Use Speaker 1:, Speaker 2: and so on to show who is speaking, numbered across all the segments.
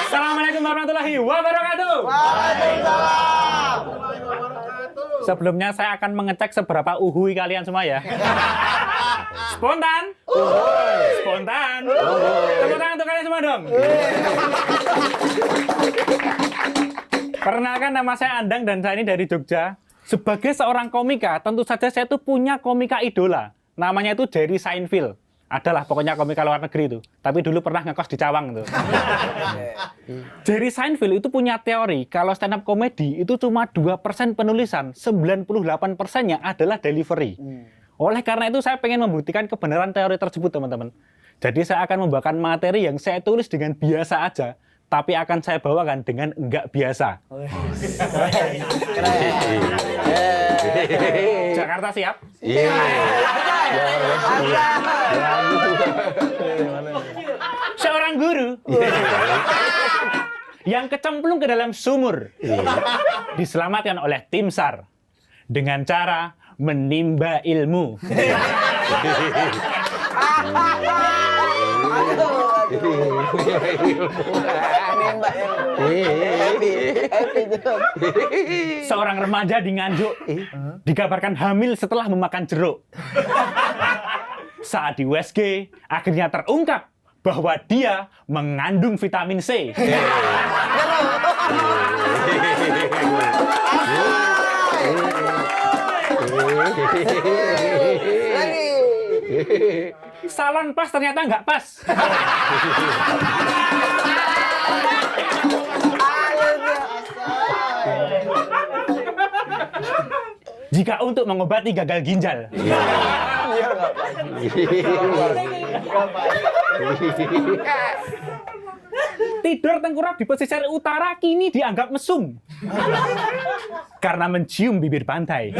Speaker 1: Assalamualaikum warahmatullahi wabarakatuh.
Speaker 2: Waalaikumsalam.
Speaker 1: Sebelumnya saya akan mengecek seberapa uhui kalian semua ya. Spontan. Spontan. Tepuk tangan untuk kalian semua dong. Perkenalkan, nama saya Andang dan saya ini dari Jogja. Sebagai seorang komika, tentu saja saya tuh punya komika idola. Namanya itu Jerry Seinfeld. Adalah pokoknya komika luar negeri itu. Tapi dulu pernah ngekos di Cawang tuh. Jerry Seinfeld itu punya teori kalau stand up comedy itu cuma 2% penulisan, 98%-nya adalah delivery. Oleh karena itu saya pengen membuktikan kebenaran teori tersebut, teman-teman. Jadi saya akan membawakan materi yang saya tulis dengan biasa aja, tapi akan saya bawakan dengan enggak biasa. Jakarta siap?
Speaker 3: Iya.
Speaker 1: Seorang guru yang kecemplung ke dalam sumur diselamatkan oleh tim SAR dengan cara menimba ilmu. Seorang remaja di Nganjuk dikabarkan hamil setelah memakan jeruk. Saat di USG, akhirnya terungkap bahwa dia mengandung vitamin C. Salon pas ternyata nggak pas. Jika untuk mengobati gagal ginjal. Tidur tengkurap di pesisir utara kini dianggap mesum karena mencium bibir pantai.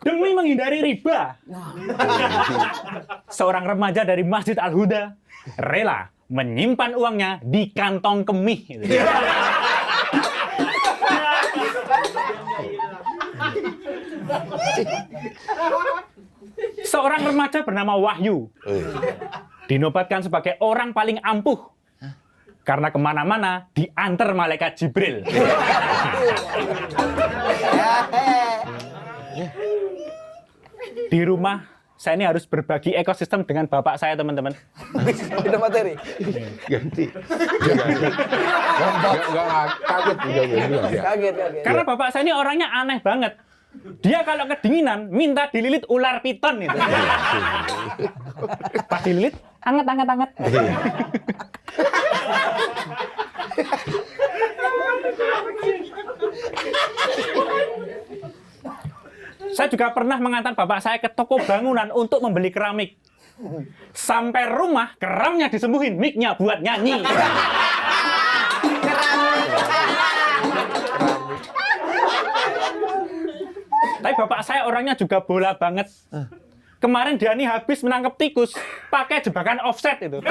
Speaker 1: Demi menghindari riba, seorang remaja dari Masjid Al-Huda rela menyimpan uangnya di kantong kemih. Seorang remaja bernama Wahyu dinobatkan sebagai orang paling ampuh karena kemana-mana diantar malaikat Jibril. Di rumah, saya ini harus berbagi ekosistem dengan bapak saya, teman-teman.
Speaker 2: Kita materi.
Speaker 3: Ganti. Enggak kaget juga.
Speaker 2: Kaget.
Speaker 1: Karena bapak saya ini orangnya aneh banget. Dia kalau kedinginan, minta dililit ular piton itu. Pas dililit, anget. Saya juga pernah mengantar bapak saya ke toko bangunan untuk membeli keramik. Sampai rumah, keramnya disembuhin, mic-nya buat nyanyi. Tapi bapak saya orangnya juga bola banget. Kemarin dia nih habis menangkap tikus, pakai jebakan offset itu.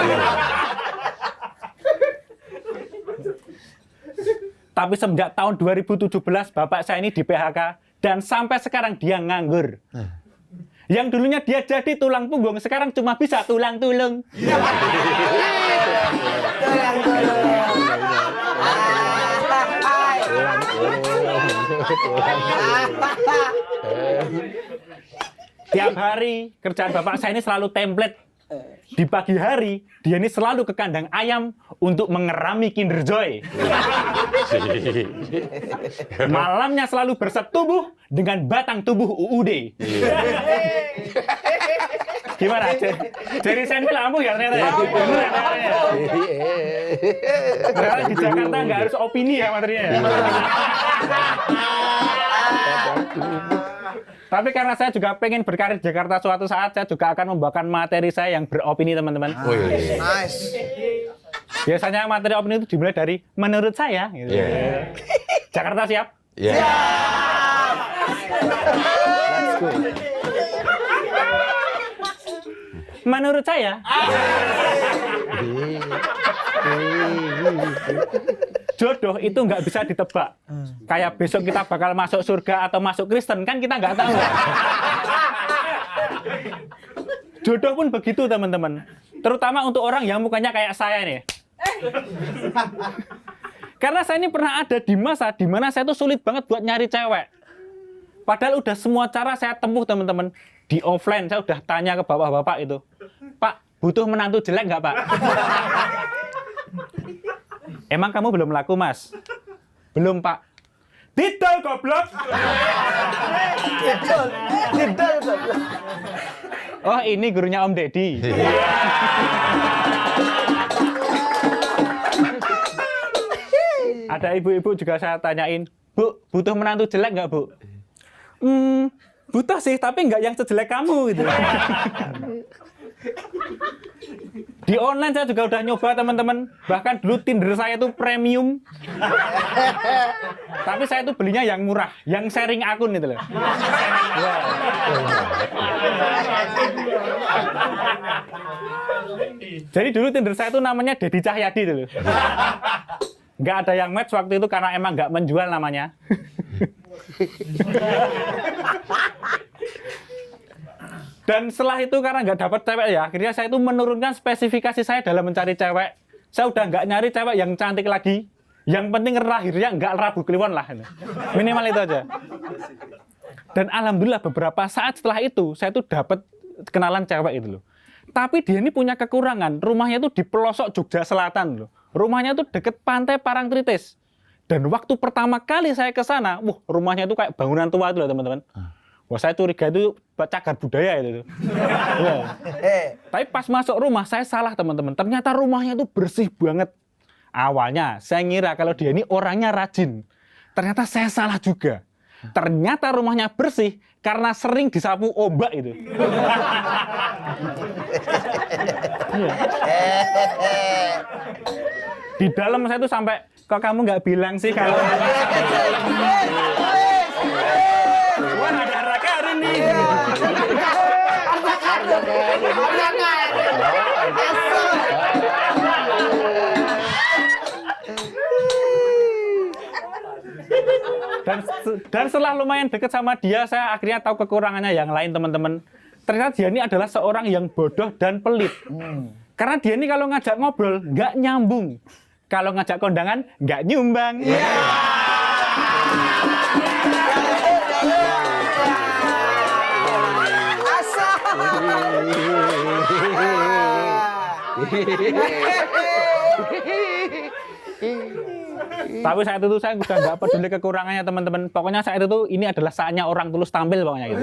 Speaker 1: Tapi semenjak tahun 2017, bapak saya ini di PHK. Dan sampai sekarang dia nganggur. Yang dulunya dia jadi tulang punggung, sekarang cuma bisa tulang-tulung. Tiap hari kerjaan bapak saya ini selalu template. Di pagi hari, dia ini selalu ke kandang ayam untuk mengerami Kinder Joy. Malamnya selalu bersetubuh dengan batang tubuh UUD. Gimana? Jadi Seinfeld ampuh ya ternyata ya? Ternyata di Jakarta nggak harus opini ya materinya ya? Tapi karena saya juga pengen berkarir di Jakarta suatu saat, saya juga akan membawakan materi saya yang beropini, teman-teman.
Speaker 2: Nice.
Speaker 1: Biasanya materi opini itu dimulai dari menurut saya. Gitu. Jakarta siap?
Speaker 3: Siap.
Speaker 2: Let's go.
Speaker 1: Menurut saya. Jodoh itu nggak bisa ditebak. Kayak besok kita bakal masuk surga atau masuk Kristen, kan kita nggak tahu. Jodoh pun begitu, teman-teman. Terutama untuk orang yang mukanya kayak saya nih. Karena saya ini pernah ada di masa di mana saya tuh sulit banget buat nyari cewek. Padahal udah semua cara saya tempuh, teman-teman. Di offline saya udah tanya ke bapak-bapak itu. Pak, butuh menantu jelek nggak, Pak? Emang kamu belum laku, Mas? Belum, Pak. Tidak, goblok.
Speaker 2: Tidak.
Speaker 1: Oh, ini gurunya Om Deddy. Ada ibu-ibu juga saya tanyain, Bu, butuh menantu jelek nggak, Bu? Butuh sih, tapi nggak yang sejelek kamu gitu. Di online saya juga udah nyoba, teman-teman. Bahkan dulu Tinder saya itu premium. Tapi saya tuh belinya yang murah, yang sharing akun gitu loh. Ya. Jadi dulu Tinder saya tuh namanya Deddy Cahyadi dulu. Nggak ada yang match waktu itu karena emang nggak menjual namanya. Dan setelah itu karena nggak dapat cewek ya, akhirnya saya itu menurunkan spesifikasi saya dalam mencari cewek. Saya udah nggak nyari cewek yang cantik lagi. Yang penting lahirnya nggak Rabu Kliwon lah. Minimal itu aja. Dan alhamdulillah beberapa saat setelah itu, saya tuh dapat kenalan cewek itu loh. Tapi dia ini punya kekurangan. Rumahnya itu di pelosok Jogja Selatan loh. Rumahnya itu deket pantai Parangtritis. Dan waktu pertama kali saya ke sana, rumahnya itu kayak bangunan tua itu loh, teman-teman. Wah, saya curiga itu cagar budaya itu. Ya. Tapi pas masuk rumah, saya salah, teman-teman. Ternyata rumahnya itu bersih banget. Awalnya saya ngira kalau dia ini orangnya rajin. Ternyata saya salah juga. Ternyata rumahnya bersih karena sering disapu ombak itu. Di dalam saya tuh sampai, kok kamu nggak bilang sih kalau... Wah, ada Raka hari ini. Dan setelah lumayan deket sama dia, saya akhirnya tahu kekurangannya yang lain, teman-teman. Ternyata dia ini adalah seorang yang bodoh dan pelit. Karena dia ini kalau ngajak ngobrol, nggak nyambung. Kalau ngajak kondangan, nggak nyumbang. Tapi saat itu saya udah nggak peduli kekurangannya, teman-teman. Pokoknya saat itu ini adalah saatnya orang tulus tampil pokoknya gitu.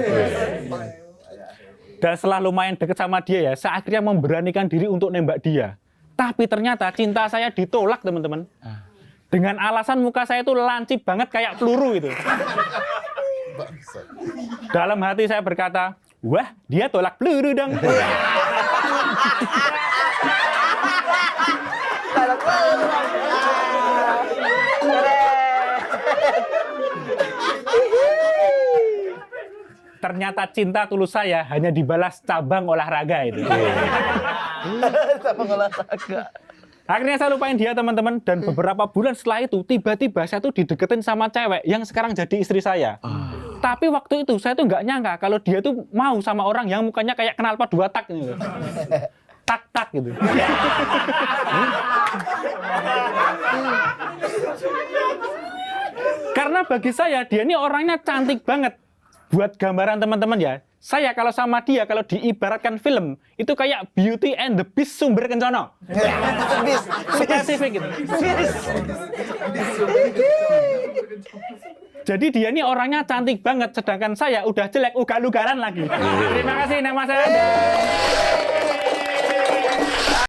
Speaker 1: Dan setelah lumayan deket sama dia ya, saya akhirnya memberanikan diri untuk nembak dia. Tapi ternyata cinta saya ditolak, teman-teman. Dengan alasan muka saya itu lancip banget kayak peluru itu. Dalam hati saya berkata, wah, dia tolak peluru dong. Ternyata cinta tulus saya hanya dibalas cabang olahraga itu.
Speaker 2: Cabang olahraga.
Speaker 1: Akhirnya saya lupain dia, teman-teman. Dan beberapa bulan setelah itu, tiba-tiba saya tuh dideketin sama cewek yang sekarang jadi istri saya. Tapi waktu itu saya tuh nggak nyangka kalau dia tuh mau sama orang yang mukanya kayak knalpot 2 tak gitu. Tak-tak gitu. Karena bagi saya dia ini orangnya cantik banget. Buat gambaran teman-teman ya, saya kalau sama dia, kalau diibaratkan film, itu kayak Beauty and the Beast sumber kencono. Spesifik gitu. Jadi dia ini orangnya cantik banget, sedangkan saya udah jelek ugal-ugalan lagi. Terima kasih, nama saya.